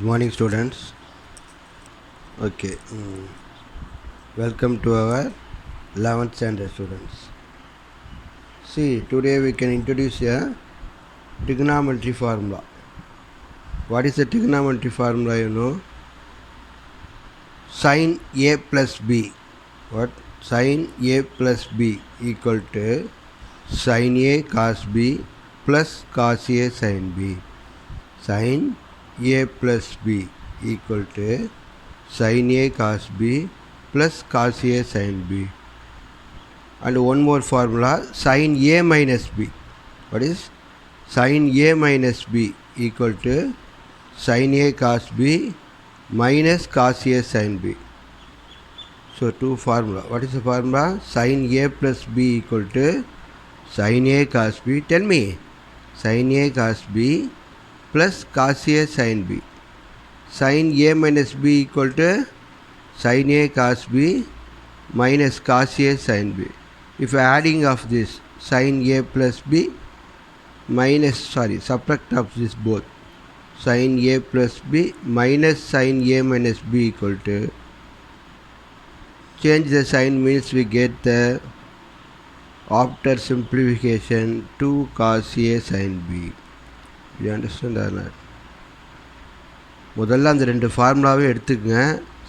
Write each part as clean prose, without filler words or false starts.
Good morning, students. Okay, welcome to our 11th standard students. See, today we can introduce a trigonometry formula. What is the trigonometry formula? You know, sin A plus B. What? Sin A plus B equal to sin A cos B plus cos A sin B. Sin A plus B equal to sin A cos B plus cos A sin B. And one more formula, sin A minus B. What is sin A minus B equal to sin A cos B minus cos A sin B. So two formula. What is the formula? Sin A plus B equal to sin A cos B. Tell me. Sin A cos B plus cos A sin B. Sin A minus B equal to sin A cos B minus cos A sin B. If adding of this sin A plus B minus, subtract of this both, sin A plus B minus sin A minus B equal to, change the sign means we get the, after simplification, 2 cos A sin B. You understand or not? முதல்ல அந்த ரெண்டு ஃபார்முலாவே எடுத்துக்கங்க.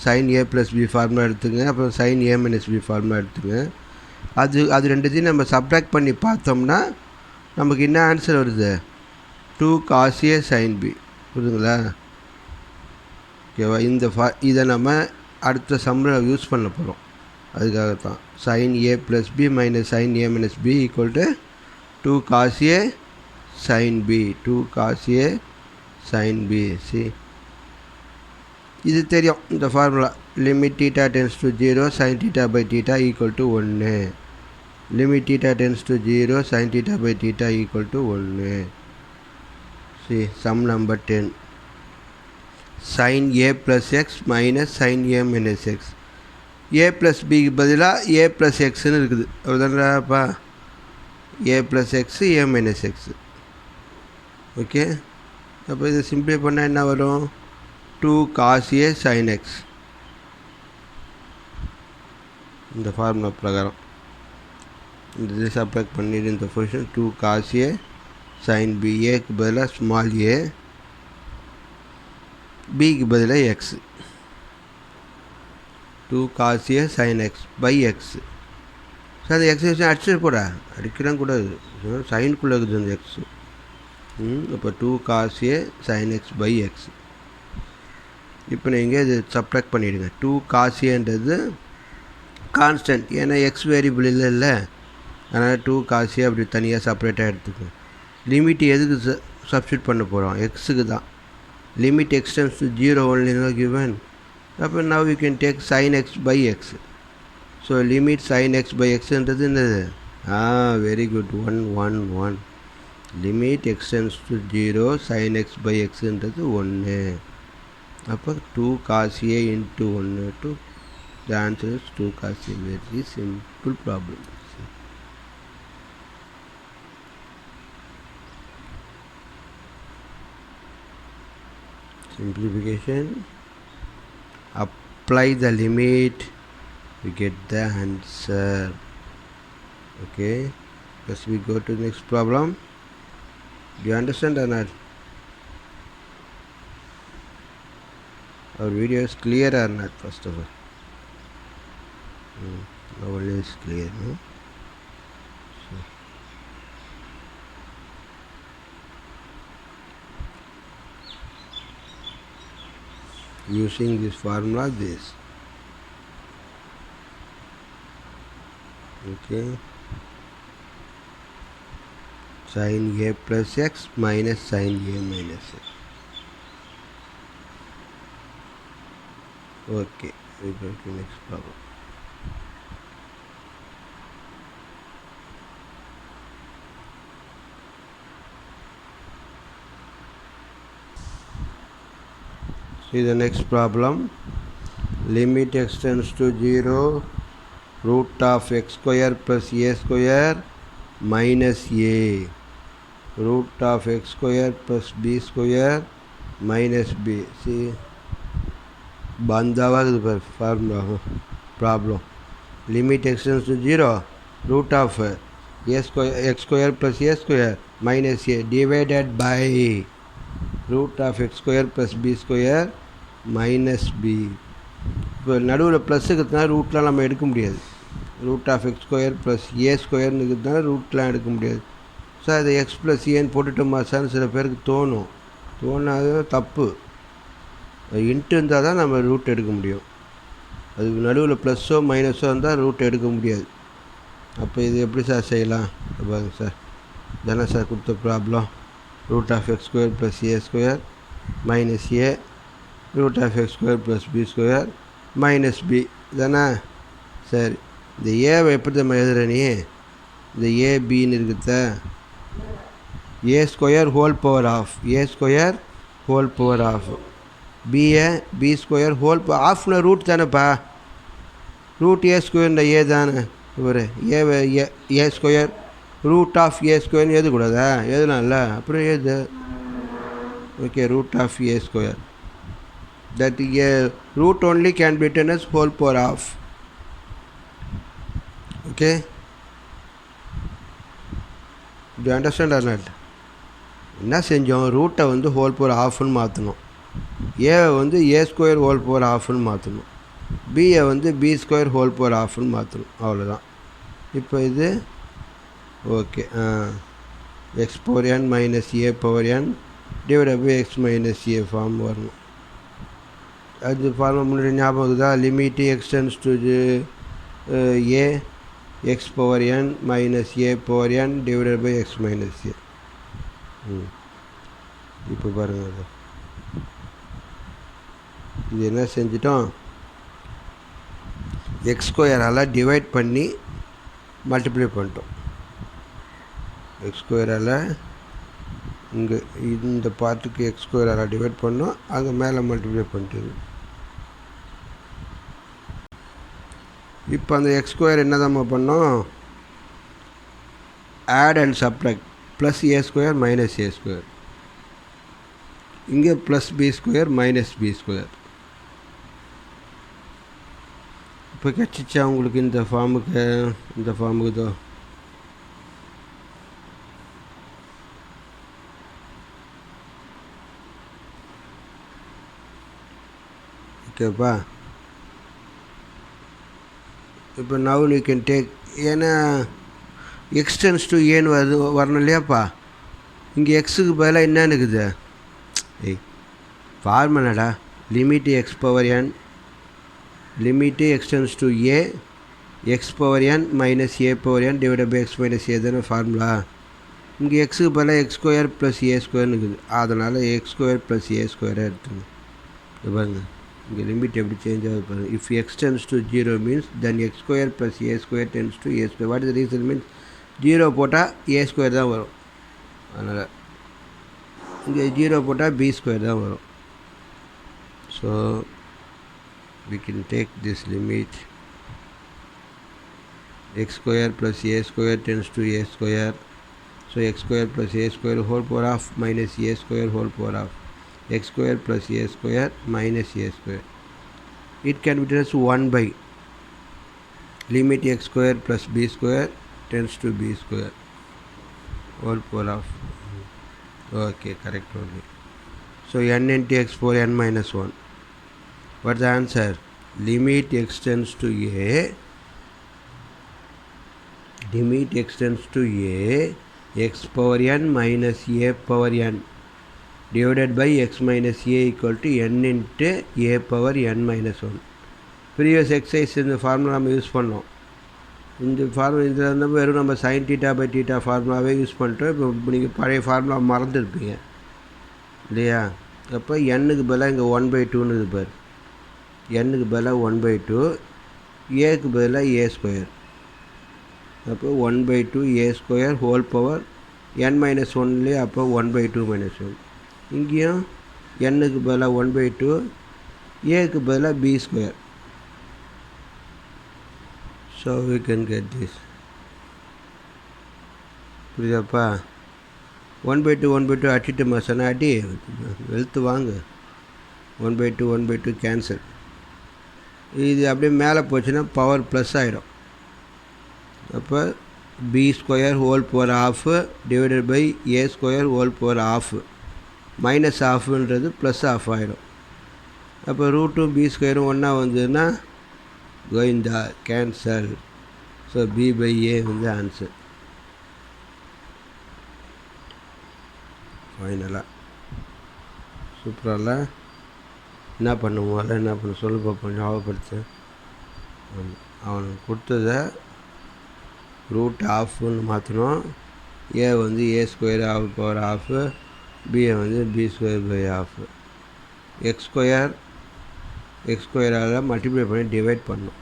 sin A plus B formula எடுத்துங்க, அப்புறம் sin A minus B formula எடுத்துங்க. அது ரெண்டுத்தையும் நம்ம சப்ட்ராக்ட் பண்ணி பார்த்தோம்னா நமக்கு என்ன ஆன்சர் வருது? 2 cos A sin B. புரியுதுங்களா? ஓகேவா? இதை நம்ம அடுத்த சம்மில் யூஸ் பண்ண போகிறோம். அதுக்காகத்தான் sin A plus B minus sin A minus B equal to 2 cos A sin B. 2 cos A sin B. See, இது தெரியும் இந்த formula. Limit θ tends to 0 sin θ by θ equal to 1. Limit θ tends to 0 sin θ by θ equal to 1. See, sum number 10. sin A plus x minus sin A minus x. A plus B க்கு பதிலாக A plus xன்னு இருக்குது. அப்படிதான்ப்பா? A plus x A minus x. Okay, அப்போ இதை சிம்பிளை பண்ணால் என்ன வரும்? 2 cos A sin x. இந்த ஃபார்முலா பிரகாரம் இந்த சப்ராக்ட் பண்ணிட்டு இந்த position 2 cos A sin B. ஏக்கு பதிலாக ஸ்மால் a, பிக்கு பதிலாக x. 2 cos A sin x by x. Sir அந்த எக்ஸ் அடிச்சுட்டு போடா, அடிக்கலாம் கூடாது, சைனுக்குள்ளே இருக்குது அந்த எக்ஸ். இப்போ 2 cos A sin x by x. இப்போ நீங்கள் இது சப்ராக்ட் பண்ணிவிடுங்க. 2 cos Aன்றது கான்ஸ்டன்ட், ஏன்னா எக்ஸ் வேரியபிள் இல்லை, அதனால் 2 cos A அப்படி தனியாக செப்பரேட்டாக எடுத்துக்கோங்க. லிமிட் எதுக்கு சப்ஸ்டியூட் பண்ண போகிறோம்? எக்ஸுக்கு தான். Limit x tends to 0 only given. அப்போ now you can take sin x by x. So limit sin x by xன்றது என்னது? Very good, 1 1 1. Limit x tends to 0 sin x by xன்றது 1. அப்போ 2 cos A into 1 to the answer is 2 cos A. Very simple problem. Simplification, apply the limit, we get the answer. Okay, let's we go to the next problem. Do you understand or not? Our video is clear or not? First of all, now only is clear, no? So, using this formula, this. Okay, sin A plus x minus sin A minus x. Okay, we go to next problem. See the next problem. Limit x tends to 0, root of x square plus a square minus a. Root of x square plus b square minus b. See, பந்தாவாகுது பார் formula problem. Limit x tends to 0 root of a square x square plus a square minus a divided by root of x square plus b square minus b. இப்போ நடுவில் plus இருக்கிறதுனால ரூட்லாம் நம்ம எடுக்க முடியாது. Root of x square plus a ஸ்கொயர்னு இருக்கிறதுனால ரூட்லாம் எடுக்க முடியாது. ஸோ அதை எக்ஸ் ப்ளஸ் ஏன்னு போட்டுட்டோமா சார்னு சில பேருக்கு தோணாது தப்பு. இன்ட்டு இருந்தால் தான் நம்ம ரூட் எடுக்க முடியும். அதுக்கு நடுவில் ப்ளஸ்ஸோ மைனஸோ இருந்தால் ரூட் எடுக்க முடியாது. அப்போ இது எப்படி சார் செய்யலாம் பாருங்க சார். தானே சார் கொடுத்த problem. Root of x square plus a square minus a root of x square plus b square minus b தானே. சரி, இந்த ஏவை எப்படி நம்ம எழுதுகிற நீ? இந்த ஏபின்னு இருக்குத a square whole power half a square whole power half b a b square whole ஆஃப்னா ரூட் தானேப்பா. ரூட் ஏ ஸ்கொயர்ன்ற ஏ தானே இவர் a square root of a ஸ்கொயர்னு எழுதக்கூடாதா? எழுதலாம்ல, அப்புறம் எழுது. Okay, root of a square that a root only can be written as whole power of. Okay, do you understand or not? என்ன செஞ்சோம்? ரூட்டை வந்து ஹோல் பவர் ஆஃப்னு மாற்றணும், ஏவை வந்து ஏ ஸ்கொயர் ஹோல் பவர் ஆஃப்னு மாற்றணும், பியை வந்து பி ஸ்கொயர் ஹோல் பவர் ஆஃப்னு மாற்றணும். அவ்வளோதான். இப்போ இது okay. X power n minus a power n divide by x minus a form வரணும். அது ஃபார்முலா முன்னாடி ஞாபகம் இருக்குதா? Limit x tends to a x power n minus a power n divided by x minus a. இப்போ பாருங்கள், அது இது என்ன செஞ்சிட்டோம்? எக்ஸ் ஸ்கொயரால் டிவைட் பண்ணி மல்டிப்ளை பண்ணிட்டோம். எக்ஸ் ஸ்கொயரால் இங்கே இந்த பார்ட்டுக்கு எக்ஸ் ஸ்கொயரால் டிவைட் பண்ணோம், அங்கே மேலே மல்டிப்ளை பண்ணிட்டு. இப்போ அந்த எக்ஸ் ஸ்கொயர் என்ன தான் பண்ணோம்? Add and subtract plus a square minus a square, இங்கே plus b square minus b square. இப்போ கிடச்சிச்சா உங்களுக்கு இந்த ஃபார்முக்கு தான். ஓகேப்பா. இப்போ நவ் யூ கேன் டேக், ஏன்னா எக்ஸ்டென்ஸ் டு ஏன்னு வரணும் இல்லையாப்பா. இங்கே எக்ஸுக்கு பதிலாக என்னன்னு இருக்குது? ஃபார்முலாடா limit x power n limit x tends to a x power n minus a power n divide by x minus a தானே ஃபார்முலா. இங்கே எக்ஸுக்கு பதிலாக எக்ஸ் ஸ்கொயர் ப்ளஸ் ஏ ஸ்கொயர்னு இருக்குது, அதனால் எக்ஸ் ஸ்கொயர் ப்ளஸ் ஏ ஸ்கொயராக எடுத்துங்க. இது பாருங்கள், இங்கே லிமிட் எப்படி சேஞ்ச் ஆகுது பாருங்கள். If X tends to 0 means then X square plus a square tends to A square. What is the reason means 0 போட்டால் ஏ ஸ்கொயர் தான் வரும், அதனால் இங்கே 0 போட்டால் பி ஸ்கொயர் தான் வரும். So we can take this limit x square plus a square tends to a square. So x square plus a square whole power of minus a square whole power of x square plus a square minus a square. It can be written as 1 by limit x square plus b square tends to b square whole power of. Okay, correct only. So n into x power n minus 1. What's the answer? Limit x tends to a x power n minus a power n divided by x minus a equal to n into a power n minus 1. Previous exercise இந்த formula நம்ம use பண்ணோம். இந்த formula இதில் வந்து வெறும் நம்ம sin theta by theta ஃபார்முலாவே use பண்ணிட்டோம். இப்போ நீங்கள் பழைய ஃபார்முலா மறந்துருப்பீங்க இல்லையா? அப்போ n-க்கு பதிலாக இங்கே 1/2ன்னு இது பாரு. n-க்கு பதிலாக 1/2, a-க்கு பதிலாக a ஸ்கொயர். அப்போ 1/2 a square whole power n minus 1லேயே, அப்போ 1/2 மைனஸ் 1. இங்கேயும் n-க்கு பதிலாக 1/2, a-க்கு பதிலாக b square. So we can get this. புரியுதாப்பா? 1/2 அடிச்சிட்டுமா சொன்ன அடி வெளுத்து வாங்க. 1/2 கேன்சல். இது அப்படியே மேலே போச்சுன்னா பவர் ப்ளஸ் ஆகிடும். அப்போ b² divided by a² minus ஆஃப்ன்றது ப்ளஸ் ஆஃப் ஆகிடும். அப்போ ரூட்டும் b² ஒன்றா வந்ததுன்னா கோயிந்தா கேன்சல். ஸோ b/a வந்து ஆன்சர். ஃபைனலாக சூப்பராக என்ன பண்ணுவோம், என்ன பண்ண சொல்லு பார்ப்போம், ஞாபகப்படுத்து. அவனுக்கு கொடுத்ததை ரூட் ஆஃப்னு மாற்றணும். ஏ வந்து a² பியை வந்து b²/12 x² மல்டிப்ளை பண்ணி டிவைட் பண்ணணும்.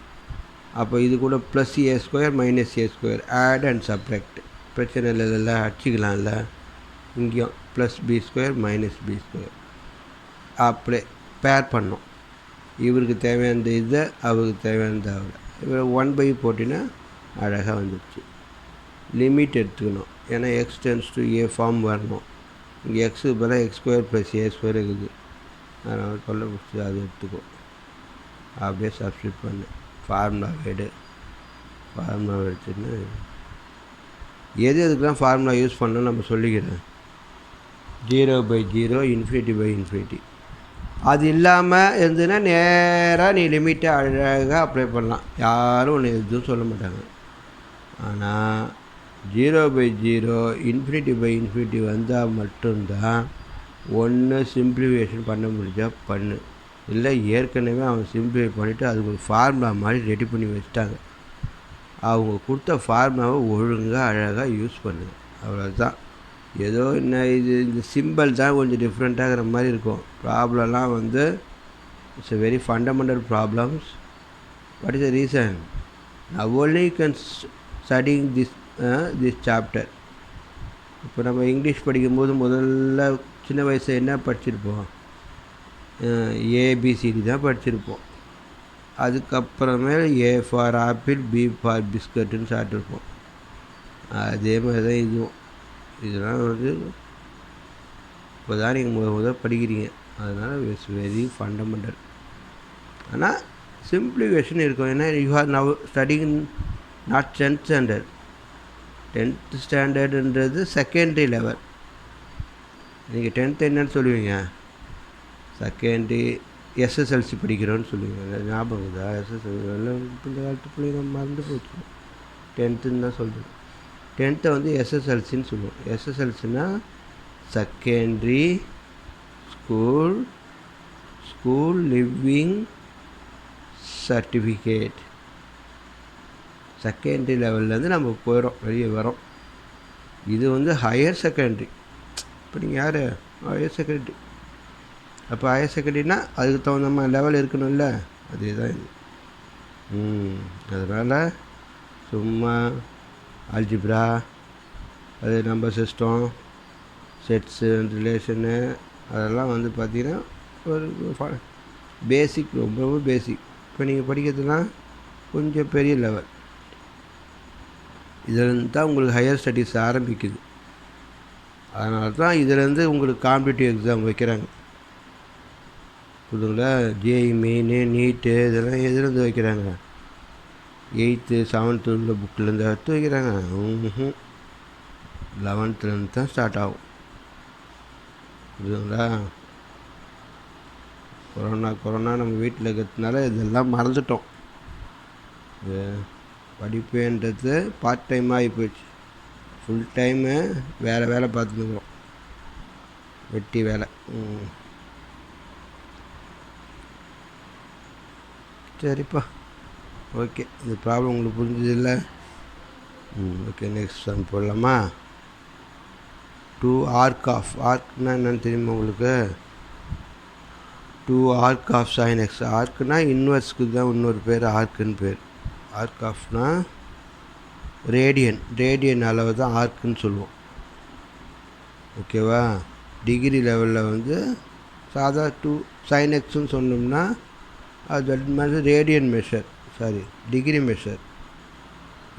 அப்போ இது கூட plus a² minus a² add and subtract பிரச்சனை இல்லை, இதெல்லாம் அடிச்சிக்கலாம்ல. இங்கேயும் ப்ளஸ் b² மைனஸ் b² அப்படியே பேர் பண்ணோம். இவருக்கு தேவையானது இதை, அவருக்கு தேவையானது அவரை. இவர் 1/, போட்டினா அழகாக வந்துடுச்சு. லிமிட் எடுத்துக்கணும், ஏன்னா x → a ஃபார்ம் வரணும். இங்கே எக்ஸுக்கு பதிலாக x² + a² இருக்குது. அதனால் சொல்ல பிடிச்சி அதை எடுத்துக்கோ. அப்படியே சப்ஸ்டியூட் பண்ணு. ஃபார்முலா எடுத்துன்னு எதுக்கெலாம் ஃபார்முலா யூஸ் பண்ணணும் நம்ம சொல்லிக்கிறேன். 0/0 ∞/∞. அது இல்லாமல் இருந்ததுன்னா நேராக நீ லிமிட்டை அழகாக அப்ளை பண்ணலாம், யாரும் ஒன்று எதுவும் சொல்ல மாட்டாங்க. ஆனால் 0/0 ∞/∞ வந்தால் மட்டும்தான் ஒன்று சிம்பிளிஃபிகேஷன் பண்ண முடிஞ்சால் பண்ணு. இல்லை ஏற்கனவே அவன் சிம்பிளிஃபை பண்ணிவிட்டு அதுக்கு ஒரு ஃபார்முலா மாதிரி ரெடி பண்ணி வச்சுட்டாங்க. அவங்க கொடுத்த ஃபார்முலாவை ஒழுங்காக அழகாக யூஸ் பண்ணுங்க, அவ்வளோதான். ஏதோ என்ன இது இந்த சிம்பிள் தான் கொஞ்சம் டிஃப்ரெண்ட்டாகிற மாதிரி இருக்கும். ப்ராப்ளம்லாம் வந்து it's a very fundamental problems. What is the reason? Now only you can studying this chapter. இப்போ நம்ம இங்கிலீஷ் படிக்கும்போது முதல்ல சின்ன வயசில் என்ன படிச்சிருப்போம், ஏபிசிடி தான் படிச்சிருப்போம். அதுக்கப்புறமேல A for apple, B for பிஸ்கட்டுன்னு சாப்பிட்ருப்போம். அதே மாதிரி தான் இதுவும். இதெல்லாம் வந்து இப்போ தான் நீங்கள் முதல் படிக்கிறீங்க, அதனால் இட்ஸ் வெரி ஃபண்டமெண்டல். ஆனால் சிம்பிளிஃபிகேஷன் இருக்கும். ஏன்னா you are now studying not 10th standard. 10th standardன்றது செகண்டரி லெவல். நீங்கள் 10th என்னன்னு சொல்லுவீங்க, செகண்டரி எஸ்எஸ்எல்சி படிக்கிறோன்னு சொல்லுவீங்க. ஞாபகம் இருக்குதா? எஸ்எஸ்எல்சி இந்த காலத்து பிள்ளைங்க மறந்து போச்சு. 10th தான் சொல்லுது. 10th வந்து எஸ்எஸ்எல்சின்னு சொல்லுவோம். எஸ்எஸ்எல்சினா secondary school leaving certificate. Secondary லெவல்லேருந்து நம்ம போயிடும், வெளியே வரோம். இது வந்து ஹையர் செகண்டரி. இப்போ நீங்கள் யார் ஹையர் செகண்டரி, அப்போ ஹையர் செகண்டரினா அதுக்கு தகுந்த மாதிரி லெவல் இருக்கணும்ல, அதே தான் இது. அதனால் சும்மா அல்ஜிப்ரா, அது நம்பர் சிஸ்டம், செட்ஸு, ரிலேஷனு, அதெல்லாம் வந்து பார்த்திங்கன்னா ஒரு பேசிக், ரொம்ப ரொம்ப பேசிக். இப்போ நீங்கள் படிக்கிறதுலாம் கொஞ்சம் பெரிய லெவல். இதிலேருந்து தான் உங்களுக்கு ஹையர் ஸ்டடீஸ் ஆரம்பிக்குது. அதனால தான் இதிலேருந்து உங்களுக்கு காம்படிட்டிவ் எக்ஸாம் வைக்கிறாங்க. புதுங்களா? ஜேஇ மெயின், நீட்டு, இதெல்லாம் எதுலேருந்து வைக்கிறாங்க? 8th 7th உள்ள புக்கிலேருந்து எடுத்து வைக்கிறாங்க. 11th தான் ஸ்டார்ட் ஆகும். புரியுதுங்களா? கொரோனா நம்ம வீட்டில் இருக்கிறதுனால இதெல்லாம் மறந்துட்டோம். படிப்புன்றது பார்ட் டைமாக ஆகி போயிடுச்சு. ஃபுல் டைமு வேறு வேலை பார்த்துருக்குறோம், வெட்டி வேலை. சரிப்பா, ஓகே. இந்த ப்ராப்ளம் உங்களுக்கு புரிஞ்சதில்லை? ஓகே, நெக்ஸ்ட் சம் போடலாமா? 2 arc ஆர்க்னா என்னென்னு தெரியுமா உங்களுக்கு? 2 arc of sin x. ஆர்க்குனா இன்வெர்ஸ்க்கு தான் இன்னொரு பேர் ஆர்க்குன்னு பேர். ஆர்க் ஆஃப்னா ரேடியன் அளவு தான் ஆர்க்குன்னு சொல்லுவோம். ஓகேவா? டிகிரி லெவலில் வந்து சாதா 2 sin xன்னு சொன்னோம்னா அது மாதிரி ரேடியன் மெஷர், டிகிரி மெஷர்.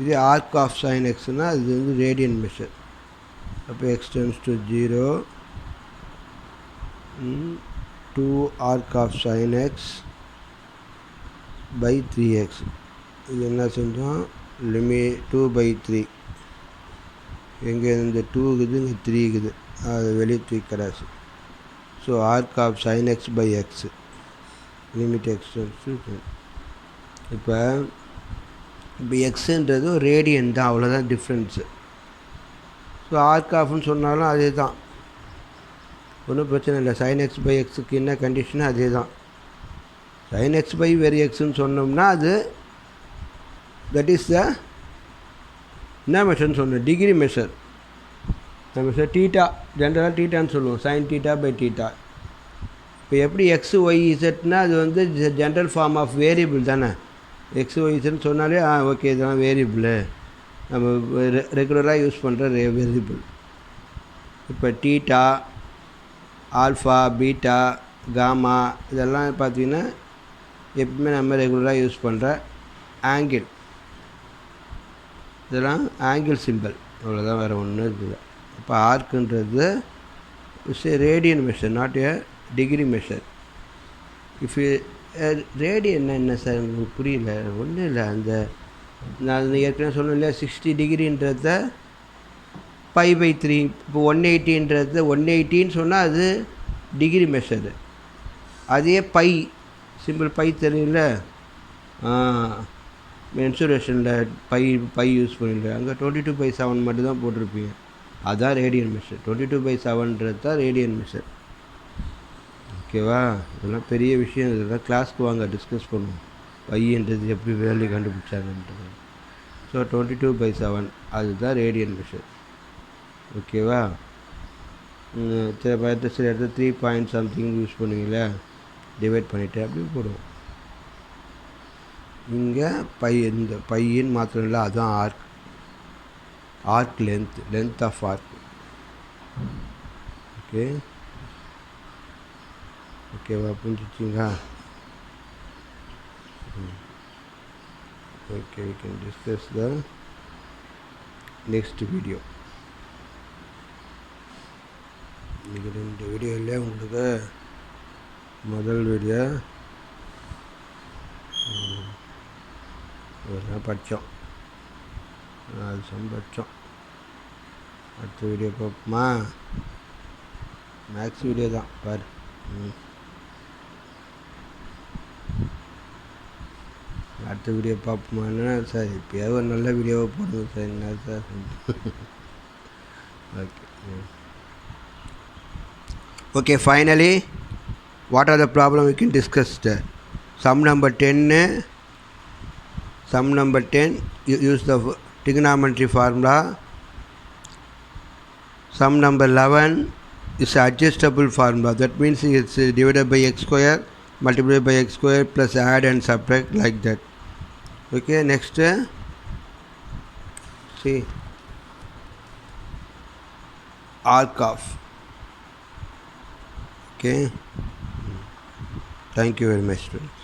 இது ஆர்க் ஆஃப் sin xனால் அது வந்து ரேடியன் மெஷர். அப்போ x tends to 0 2 arc of sin x by 3x. இது என்ன செஞ்சோம், லிமிட் 2/3 எங்கே இந்த 2 இருக்குது இங்கே 3 இருக்குது, அது வெளியே தூக்கிறாச்சு. So arc of sin x by x limit x tends to 2. இப்போ எக்ஸுன்றது ரேடியன் தான், அவ்வளோதான் டிஃப்ரென்ஸு. ஸோ ஆர்க் ஆஃப்னு சொன்னாலும் அதே தான், ஒன்றும் பிரச்சனை இல்லை. சைன் எக்ஸ் பை எக்ஸுக்கு என்ன கண்டிஷனு அதே தான். சைன் எக்ஸ் பை வெரி எக்ஸுன்னு சொன்னோம்னா அது தட் இஸ் த என்ன மெஷர்னு சொன்னோம், டிகிரி மெஷர். நம்ம டீட்டா ஜென்ரலாக டீட்டான்னு சொல்லுவோம், சைன் டீட்டா பை டீட்டா. இப்போ எப்படி எக்ஸ் ஒய் இசட்னா அது வந்து ஜென்ரல் ஃபார்ம் ஆஃப் வேரியபிள் தானே. எக்ஸ் ஒய் இசட்னு சொன்னாலே ஓகே இதெல்லாம் வேரியபிள், நம்ம ரெகுலராக யூஸ் பண்ணுற வேரியபிள். இப்போ டீட்டா, ஆல்ஃபா, பீட்டா, காமா இதெல்லாம் பார்த்திங்கன்னா எப்பவுமே நம்ம ரெகுலராக யூஸ் பண்ணுற ஆங்கிள். இதெல்லாம் ஆங்கிள் சிம்பிள், அவ்வளோதான், வேறு ஒன்றும் இருக்குது. இப்போ ஆர்க்குன்றது it's a radian measure, not a degree measure. If ரேடியன்னா என்ன சார் உங்களுக்கு புரியல? ஒன்றும் இல்லை, அந்த நான் ஏற்கனவே சொன்னேன் இல்லையா, 60 டிகிரின்றத π/3. இப்போ 180ன்றது 180ன்னு சொன்னால் அது டிகிரி மெஷரு. அதே பை சிம்பிள் பை தெரியல, மென்சுரேஷனில் பை யூஸ் பண்ணிடுறேன், அங்கே 22/7 மட்டும் தான் போட்டிருப்பீங்க, அதுதான் ரேடியன் மெஷர். 22/7ன்றது தான் ரேடியன் மெஷர். ஓகேவா? இதெல்லாம் பெரிய விஷயம், இதெல்லாம் கிளாஸ்க்கு வாங்க டிஸ்கஸ் பண்ணுவோம், பையன்றது எப்படி வேல்யூ கண்டுபிடிச்சாங்கன்றது. ஸோ 22/7 அதுதான் ரேடியன் மெஷர். ஓகேவா? சில இடத்துல 3 பாயிண்ட் சம்திங் யூஸ் பண்ணுவீங்களா, டிவைட் பண்ணிவிட்டு அப்படி போடுவோம். இங்கே இந்த பையன் மாத்திரம் இல்லை, அதுதான் arc length of arc. Okay ஓகேவா, புரிஞ்சிச்சிங்களா? Okay, we can discuss the next video. இன்றைக்கி 2 வீடியோ இல்லை உங்களுக்கு, முதல் வீடியோ அதெல்லாம் படித்தோம், அது படித்தோம். அடுத்த வீடியோ பார்ப்போமா? மேக்ஸ் வீடியோ தான் பாரு. அடுத்த வீடியோ பார்ப்போமான்னா சார் இப்போயாவது ஒரு நல்ல வீடியோவை போடுங்க சார், என்ன sir? Okay, finally what are the problem we can discuss. Sum number 10, you use the trigonometry formula. Sum number 11 is adjustable formula, that means it's divided by x square, multiplied by x square plus add and subtract like that. Okay, next see arc of. Okay, thank you very much students.